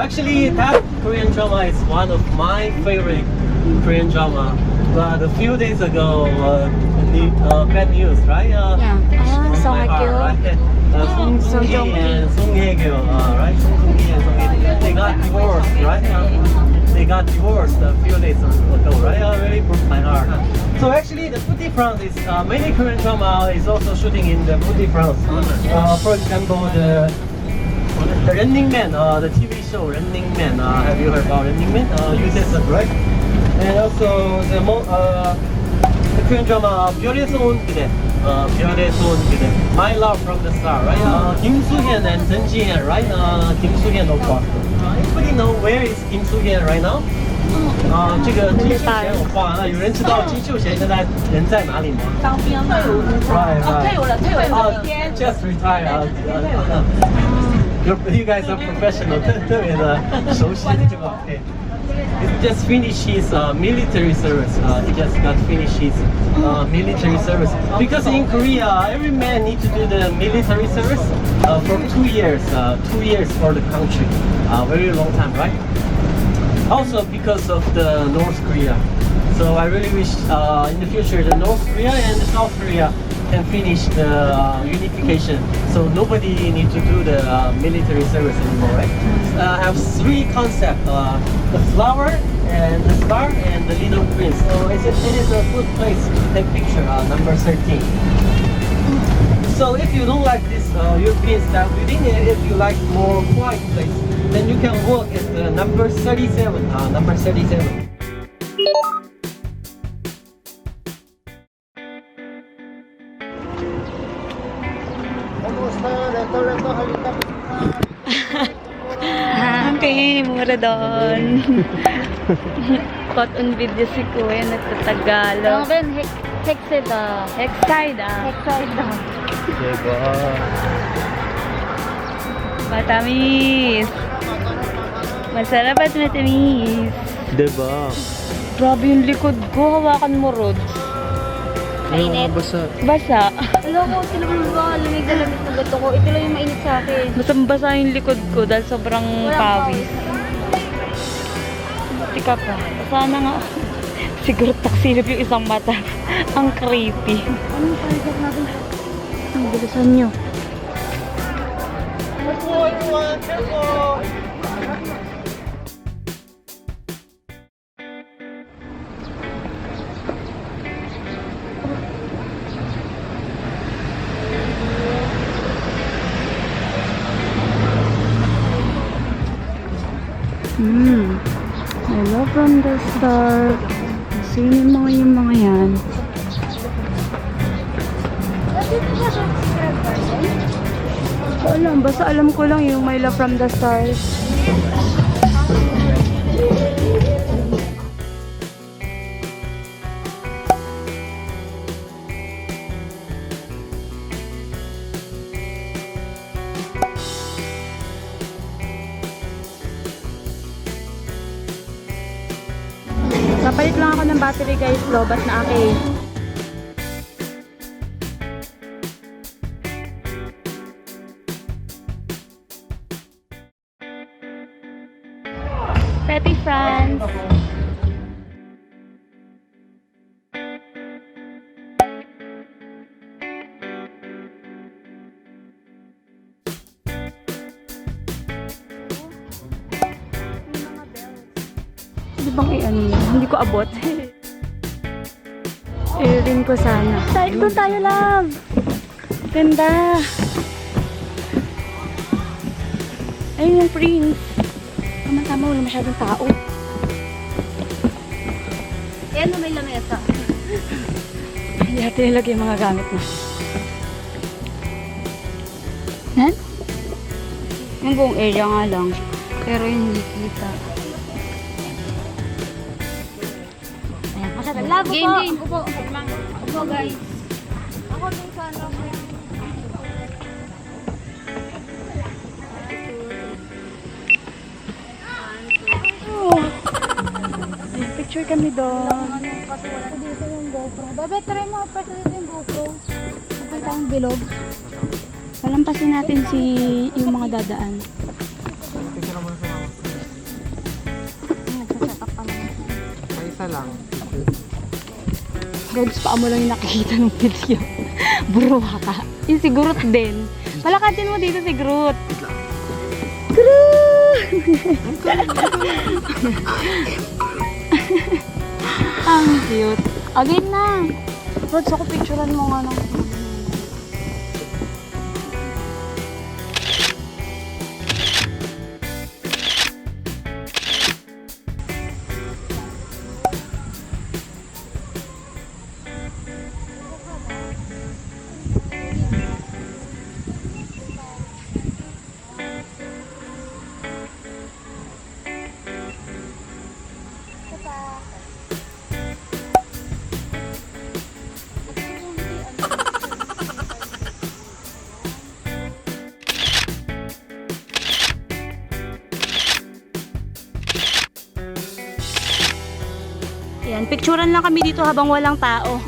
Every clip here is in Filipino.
actually, that Korean drama is one of my favorite Korean drama. But a few days ago, bad news, right? Yeah. Song Hye Kyo. Right? Song Joong-ki and Song Hye-kyo, right? Song Joong-ki and Song Hye-kyo. They got divorced, right? They got divorced a few days ago, right? Really broke my heart. So actually, the Petite France is many Korean drama is also shooting in the Petite France. For example, the Running Man, the TV show Running Man. Have you heard about Running Man? You said so, right? And also the Korean drama 별에서 온 그대, 별에서 온 그대, My Love from the Star, right? Kim Soo-hyun and Jeon Ji-hyun, right? Kim Soo-hyun oppa. Anybody know where is Kim Soo-hyun right now? 这个金秀贤我画完了，有人知道金秀贤现在人在哪里吗？当兵了。退伍了，退伍了。今天 Just retired. You guys are professional. 特别的熟悉这个。He just finished his military service. He just got finished his military service. Because in Korea, every man needs to do the military service for 2 years. 2 years for the country. Very long time, right? Also because of the North Korea. So I really wish in the future the North Korea and the South Korea can finish the unification. So nobody needs to do the military service anymore, right? I have 3 concepts: the flower and the star and the little prince. So it is a good place to take picture. Number 13. So if you don't like this European style building, if you like more quiet place, then you can work at the number 37. Number 37. Okay, mura doon. Caught on video si Kuya, nagtatagalog. Hexida. Diba? Matamis. Masarap at matamis. Diba? Grabe yung likod ko. Hawakan mo, Rod. Mainit. Basa. Basa. Alam ko, tinulog ba? Lamig na lamig na gato ko. Ito lang yung mainit sa akin. Basang-basa yung likod ko dahil sobrang pawis. Tika pa. Sana nga. Siguro taksilip yung isang mata. Ang creepy. Anong paligat natin? Ang bilisan nyo. Hello from the start. Sino yung mga yan? Alam, basta alam ko lang yung My Love from the Stars. Napalit lang ako ng battery guys, lobat na akin. Petite France. Di bang i-ano yun? Hindi ko abot. I-rin ko sana. Doon tayo, love! Ganda! Ayun yung prince. Tama-tama, wala masyadong tao. Ayan na may lamesa. Hindi natin nilagay yung mga gamit na. Nan? Yung buong area nga lang. Pero yung hindi kita. Labo po. Game. Upo. Upo guys. Ako din sana. Picture kami doon. Kasi wala dito yung GoPro. Bebe, try mo. Pwede dito yung GoPro. Okay tayong bilog. Palampasin natin yung mga dadaan. Isa lang. Rods, paa mo lang yung nakikita ng video. Buruha ka. Yung si Groot din. Palakatin mo dito si Groot. Groot! Ang cute. Again na. Rods, ako picturean mo nga ng... Yan, picturean lang kami dito habang walang tao.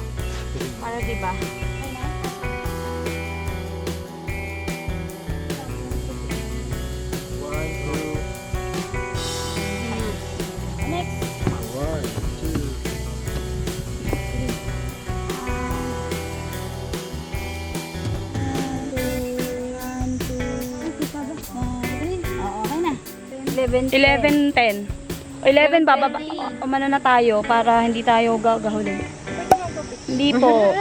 Para diba? Next. 11:10. 11 bababa. Umano na tayo para hindi tayo gagahulin. Hindi po.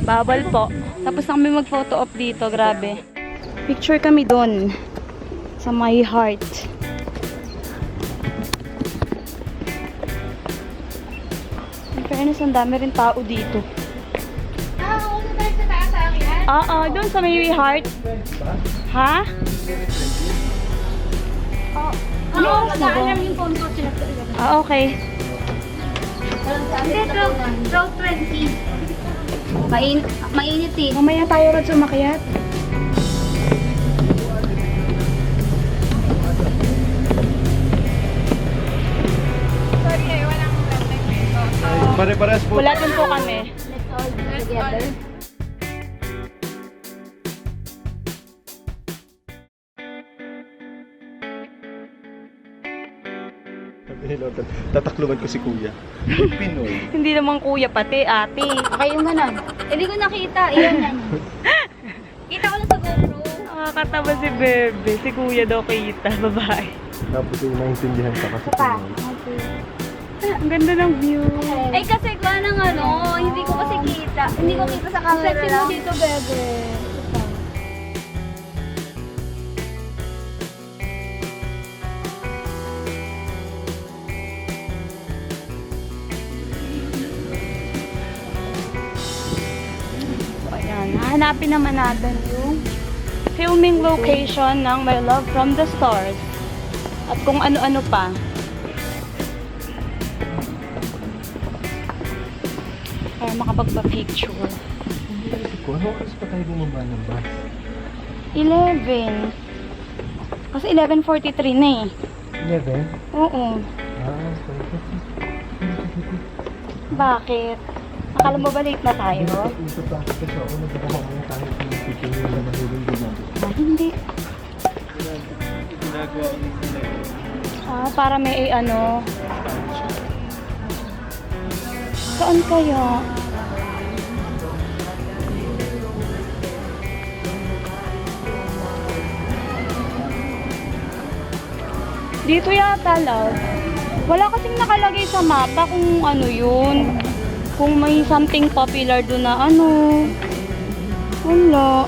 Bawal po. Tapos na kami mag-photo op dito, grabe. Picture kami doon sa my heart. In fairness, ang dami rin tao dito. Oo, doon sa may heart. Ha? Ano oras na ba? Ah, okay. Hindi, 12:20. Mainit eh. Mamaya tayo rin sumakyat. Pare-pares po. Wala din po kami. Let's all be together. Tatakluban ko si Kuya. Pinoy. Hindi naman kuya, pati ate. Okay, yung ganon. Hindi ko nakita. Iyan yan. Kita ko lang sa GoPro. Nakakatawa si Bebe. Si kuya daw kita. Babae. Tapos yung naintindihan ka kasi Pa. Pinoy. Ang ganda ng view. Ay, kasi gawa ng ano, hindi ko kasi kita. Hindi ko kita sa camera lang. Sexy mo dito, Bebe. Hanapin naman natin yung filming location ng My Love from the Stars at kung ano-ano pa. Para makapagpa-picture. Kung ano oras pa tayo bumaba ng bus? 11. Kasi 11:43 na eh. 11? Oo. Ah, Bakit? Akala mo ba late na tayo? ito pa kasi ako nagkakaroon tayo ng picture na mahulong gumamit. Ah, hindi. Ginagawa ko nila. Ah, para may ano. Saan kaya? Dito yata, love. Wala kasing nakalagay sa mapa kung ano yun. Kung may something popular doon na ano. Wala.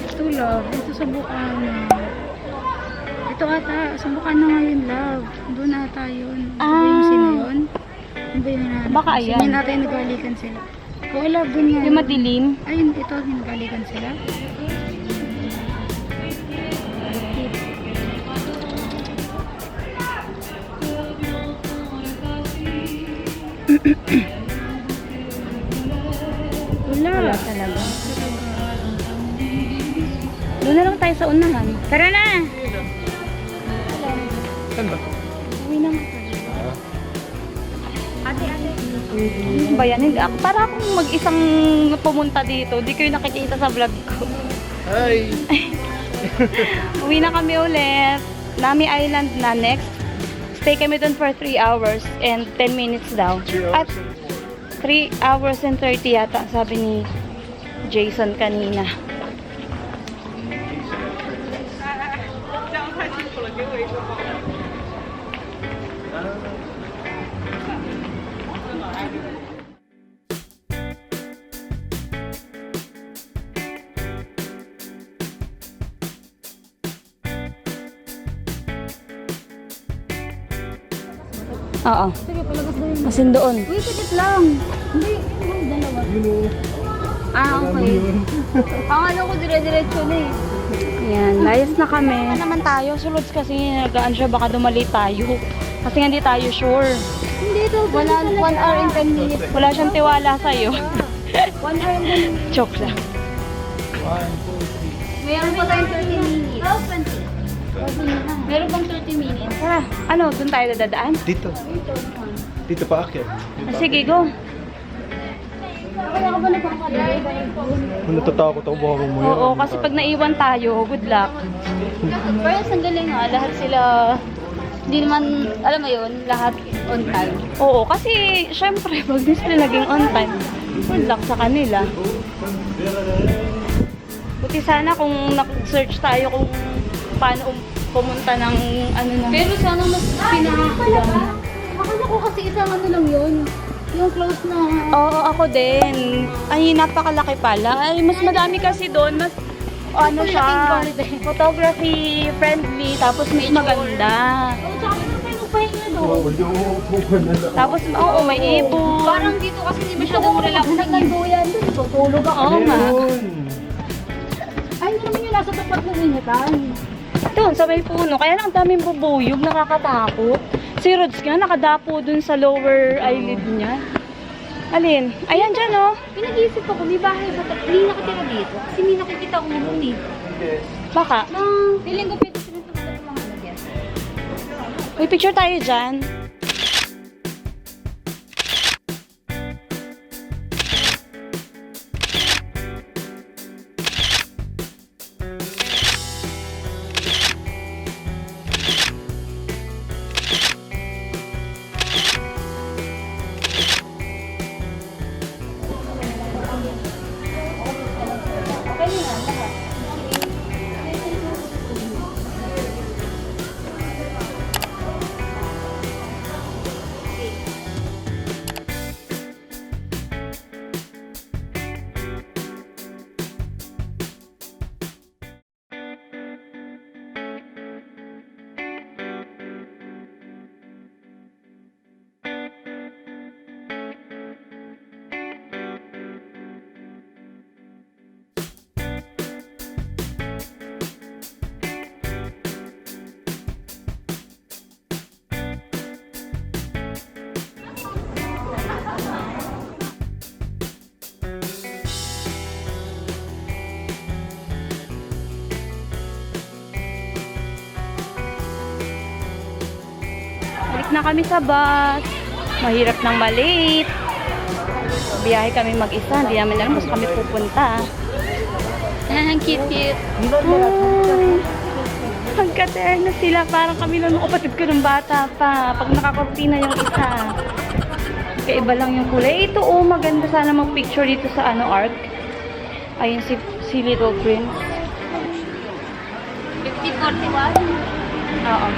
Ito, love. Dito sa Bukana. Ito ata. Sa Bukana ngayon, love. Doon ata yun. Ano ba yung sino yun? Ano ba yung hinahanap? Baka ayan. Sino ata yung nagalikan sila? Oo, love. Doon nga. Yung madilim. Ayun, ito. Nagalikan sila. Wala talaga. Doon na lang tayo sa unahan. Tara na! Saan ba? Uwi na nga tayo. Ate. Ano ba yan? Para akong mag-isang pumunta dito. Di kayo nakikita sa vlog ko. Hi! Uwi na kami ulit. Nami Island na next. Stay kami doon for 3 hours and 10 minutes daw. At 3 hours and 30 yata, sabi ni Jason kanina. Oo. Sige, palabas na yun. Asin doon. Uy, tikit lang. Hindi, yung dalawa. Okay. Akala ko dire-diretso na eh. Yan, layas na kami. Ano naman tayo? Sulods kasi nagaan siya, baka dumali tayo. Kasi nga hindi tayo sure. Hindi daw, 1 hour and 10 minutes. Wala siyang tiwala sa'yo. 1 hour and 10 minutes. Joke lang. Mayroon pa tayong 30 minutes. 20. Meron pang 30 minutes. Tara, ano, doon tayo dadaan? Dito. Dito pa akyat. Sige, go. Kaya ka ba nagpapadali? Natatakot ako baka mo yan. Oo, kasi pag naiwan tayo, good luck. Pero ang galing nga, lahat sila, hindi naman, alam mo yun, lahat on time. Oo, kasi syempre, pag di sila naging on time, good luck sa kanila. Buti sana kung nag-search tayo kung paano pumunta ng ano na. Pero sana mas pinakakulang. Akala ko kasi isang ano lang yun. Yung close na... Oo, ako din. Ay, napakalaki pala. Ay, mas madami kasi doon. Mas, ano siya, photography friendly, tapos mas maganda. Oh, tsaka na kayo nagpahinga doon. Tapos, oo, may ibon. Parang dito kasi hindi masyadong relaxing. Naglanduyan doon. Tutulog ako. Oo nga. Ay, hindi naman yung nasa tapat ng initan. Doon, sa may puno. Kaya lang ang daming bubuyog, nakakatakot. Si Rods nga, nakadapo dun sa lower eyelid niya. Alin? Ayan dyan, oh. Pinag-iisip ako, may bahay ba? Hindi nakatira dito. Kasi may nakikita ko ngayon eh. Baka. Feeling ko pwede sila ito mga ano dyan. May picture tayo dyan. Balik na kami sa bus. Mahirap nang malate. Biyahe kami mag-isa. Hindi namin alam kung saan kami pupunta. Ang cute-cute. Magka-terno sila. Parang kami lang ng kapatid ko ng bata pa. Pag nakakortina yung isa. Kaiba lang yung kulay. Ito, oh, maganda sana mag-picture dito sa ano, arc. Ayun si Little Prince. 50-41. Oo.